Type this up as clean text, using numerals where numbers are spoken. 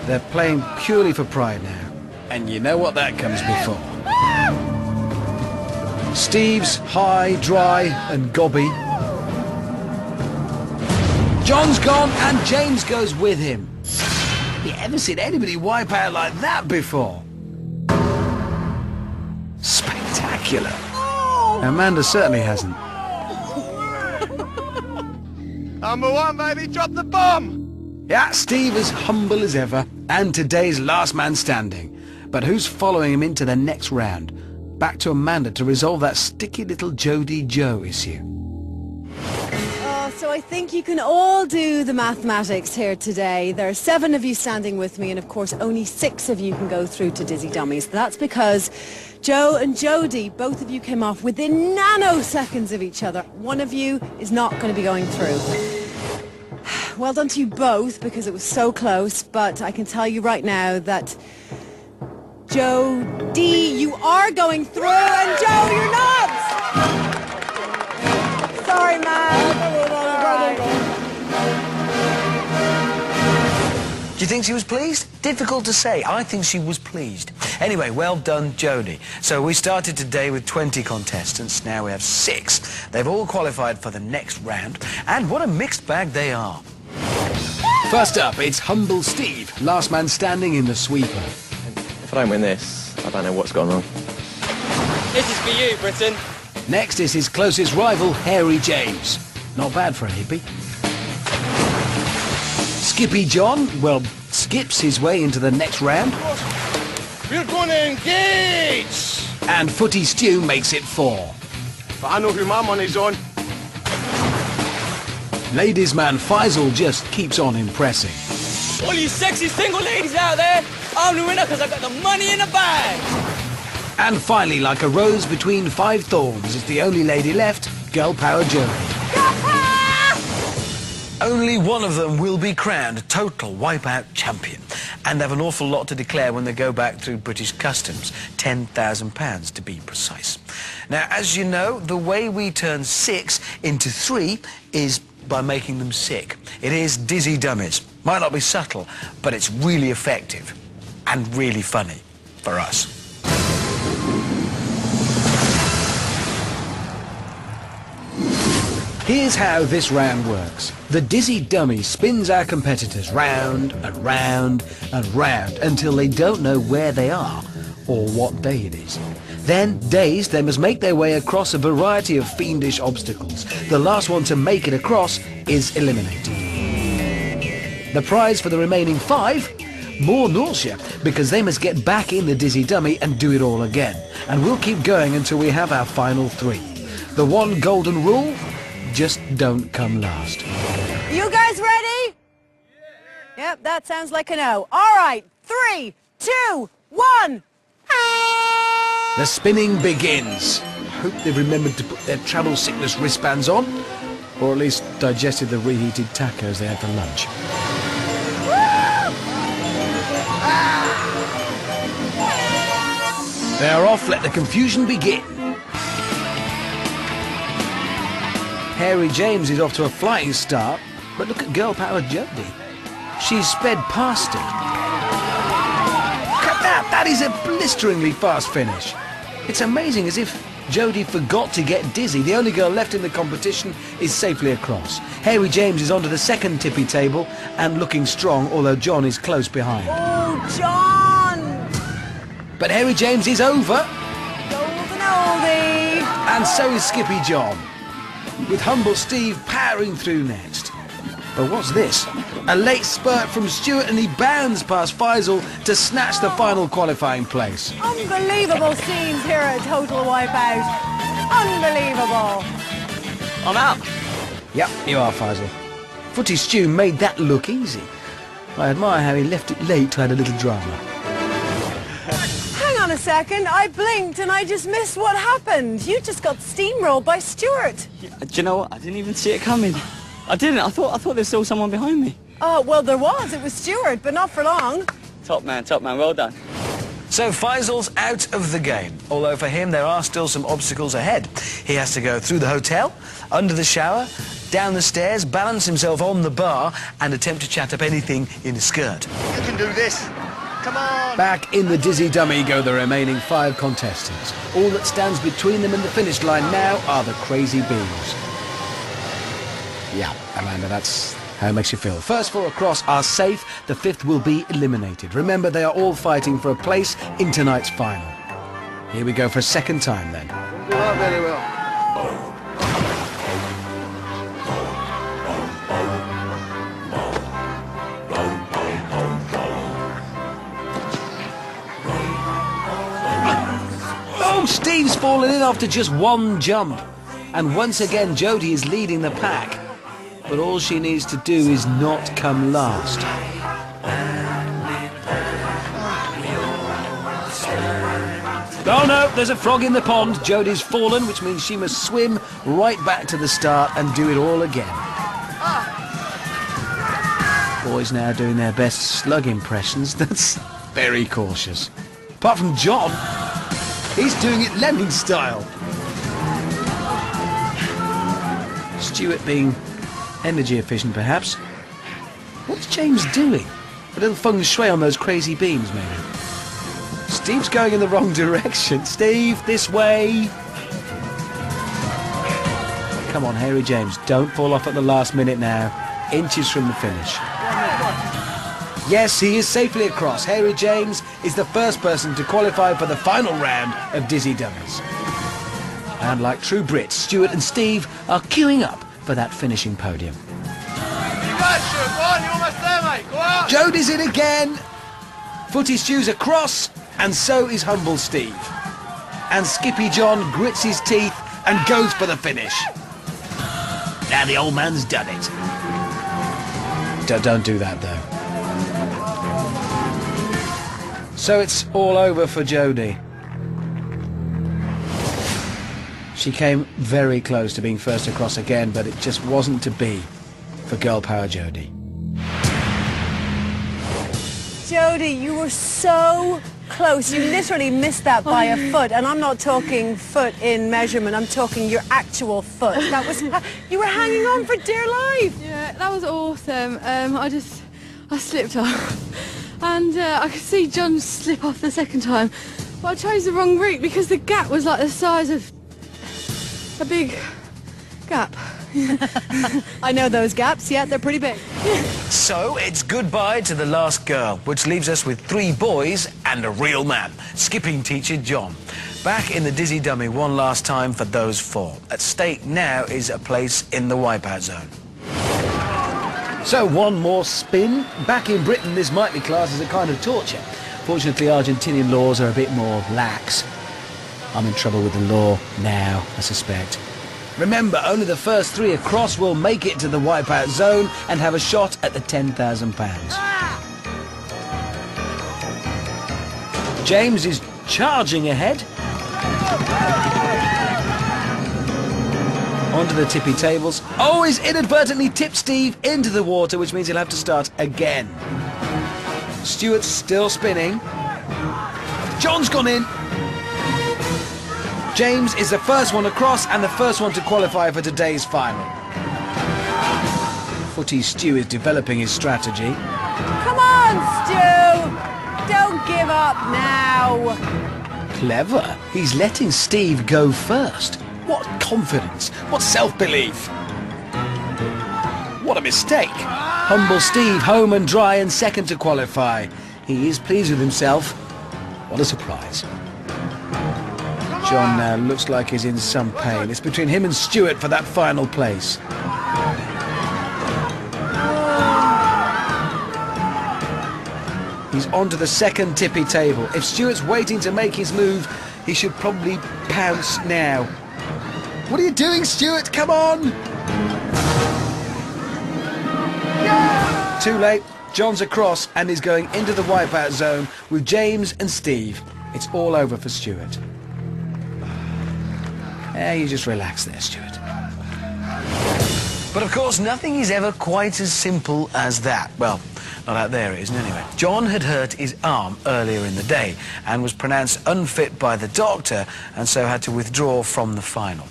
They're playing purely for pride now. And you know what that comes before. Steve's high, dry and gobby. John's gone and James goes with him. You ever seen anybody wipe out like that before? Spectacular. Amanda certainly hasn't. Number one, baby, drop the bomb! Yeah, Steve as humble as ever, and today's last man standing. But who's following him into the next round? Back to Amanda to resolve that sticky little Jody Joe issue. So I think you can all do the mathematics here today. There are 7 of you standing with me, and of course only 6 of you can go through to Dizzy Dummies. That's because Joe and Jody, both of you came off within nanoseconds of each other. One of you is not going to be going through. Well done to you both, because it was so close, but I can tell you right now that Jody, you are going through, and Joe, you're not! Sorry, man. Do you think she was pleased? Difficult to say. I think she was pleased. Anyway, well done, Jody. So we started today with 20 contestants. Now we have 6. They've all qualified for the next round. And what a mixed bag they are. First up, it's Humble Steve, last man standing in the sweeper. If I don't win this, I don't know what's gone wrong. This is for you, Britain. Next is his closest rival, Hairy James. Not bad for a hippie. Skippy John, well, skips his way into the next round. We're going to engage! And Footy Stew makes it 4. But I know who my money's on. Ladies man Faisal just keeps on impressing. All you sexy single ladies out there, I'm the winner because I got the money in the bag. And finally, like a rose between 5 thorns, is the only lady left, Girl Power Joey. Only one of them will be crowned total Wipeout champion and have an awful lot to declare when they go back through British customs, £10,000 to be precise. Now, as you know, the way we turn 6 into 3 is by making them sick. It is Dizzy Dummies. Might not be subtle, but it's really effective and really funny for us. Here's how this round works. The Dizzy Dummy spins our competitors round and round and round until they don't know where they are or what day it is. Then, dazed, they must make their way across a variety of fiendish obstacles. The last one to make it across is eliminated. The prize for the remaining 5? More nausea, because they must get back in the Dizzy Dummy and do it all again. And we'll keep going until we have our final 3. The one golden rule: just don't come last. You guys ready? Yep, that sounds like a no. All right, 3, 2, 1. The spinning begins. I hope they've remembered to put their travel sickness wristbands on, or at least digested the reheated tacos they had for lunch. They are off, let the confusion begin. Hairy James is off to a flying start, but look at Girl Power Jody. She's sped past him. Look at that! That is a blisteringly fast finish. It's amazing, as if Jody forgot to get dizzy. The only girl left in the competition is safely across. Hairy James is onto the second tippy table and looking strong, although John is close behind. Oh, John! But Hairy James is over. Golden oldie! And so is Skippy John, with Humble Steve powering through next. But what's this? A late spurt from Stuart, and he bounds past Faisal to snatch the final qualifying place. Unbelievable scenes here at Total Wipeout. Unbelievable. I'm out. Yep, you are, Faisal. Footy Stew made that look easy. I admire how he left it late to add a little drama. Hang on a second, I blinked and I just missed what happened. You just got steamrolled by Stuart. Do you know what? I didn't even see it coming. I didn't. I thought there was still someone behind me. Oh, well, there was. It was Stuart, but not for long. Top man, well done. So Faisal's out of the game, although for him there are still some obstacles ahead. He has to go through the hotel, under the shower, down the stairs, balance himself on the bar, and attempt to chat up anything in a skirt. You can do this. Come on. Back in the dizzy dummy go the remaining 5 contestants. All that stands between them and the finish line now are the crazy beams. Yeah, Amanda, that's how it makes you feel. First 4 across are safe, the 5th will be eliminated. Remember, they are all fighting for a place in tonight's final. Here we go for a second time then. Don't do that very well. Oh, Steve's fallen in after just 1 jump. And once again, Jodie is leading the pack. But all she needs to do is not come last. Oh no, there's a frog in the pond. Jodie's fallen, which means she must swim right back to the start and do it all again. Boys now doing their best slug impressions. That's very cautious. Apart from John, he's doing it lemming style. Stuart being energy efficient, perhaps. What's James doing? A little feng shui on those crazy beams, maybe. Steve's going in the wrong direction. Steve, this way. Come on, Harry James, don't fall off at the last minute now. Inches from the finish. Yes, he is safely across. Harry James is the first person to qualify for the final round of Dizzy Dummies. And like true Brits, Stuart and Steve are queuing up for that finishing podium. You got it, Stuart. Go on, you're almost there, mate. Go on. Jodie's in again. Footy Stu's across, and so is Humble Steve. And Skippy John grits his teeth and goes for the finish. Now the old man's done it. Don't do that, though. So it's all over for Jodie. She came very close to being first across again, but it just wasn't to be for Girl Power Jodie. Jodie, you were so close. You literally missed that by a foot. And I'm not talking foot in measurement. I'm talking your actual foot. That was... You were hanging on for dear life. Yeah, that was awesome. I slipped off. And I could see John slip off the second time. But I chose the wrong route because the gap was like the size of a big gap. I know those gaps, yeah, they're pretty big. So it's goodbye to the last girl, which leaves us with 3 boys and a real man, skipping teacher John. Back in the Dizzy Dummy one last time for those 4. At stake now is a place in the Wipeout zone. So one more spin. Back in Britain, this might be classed as a kind of torture. Fortunately, Argentinian laws are a bit more lax. I'm in trouble with the law now, I suspect. Remember, only the first 3 across will make it to the Wipeout zone and have a shot at the £10,000. James is charging ahead. Onto the tippy tables. Oh, he's inadvertently tipped Steve into the water, which means he'll have to start again. Stuart's still spinning. John's gone in. James is the first one across and the first one to qualify for today's final. Footy Stu is developing his strategy. Come on, Stu! Don't give up now. Clever. He's letting Steve go first. What confidence. What self-belief. What a mistake. Humble Steve home and dry and second to qualify. He is pleased with himself. What a surprise. John now looks like he's in some pain. It's between him and Stuart for that final place. He's onto the second tippy table. If Stuart's waiting to make his move, he should probably pounce now. What are you doing, Stuart? Come on! Yeah! Too late. John's across and is going into the Wipeout zone with James and Steve. It's all over for Stuart. You just relax there, Stuart. But of course, nothing is ever quite as simple as that. Well, not out there it isn't anyway. John had hurt his arm earlier in the day and was pronounced unfit by the doctor and so had to withdraw from the final.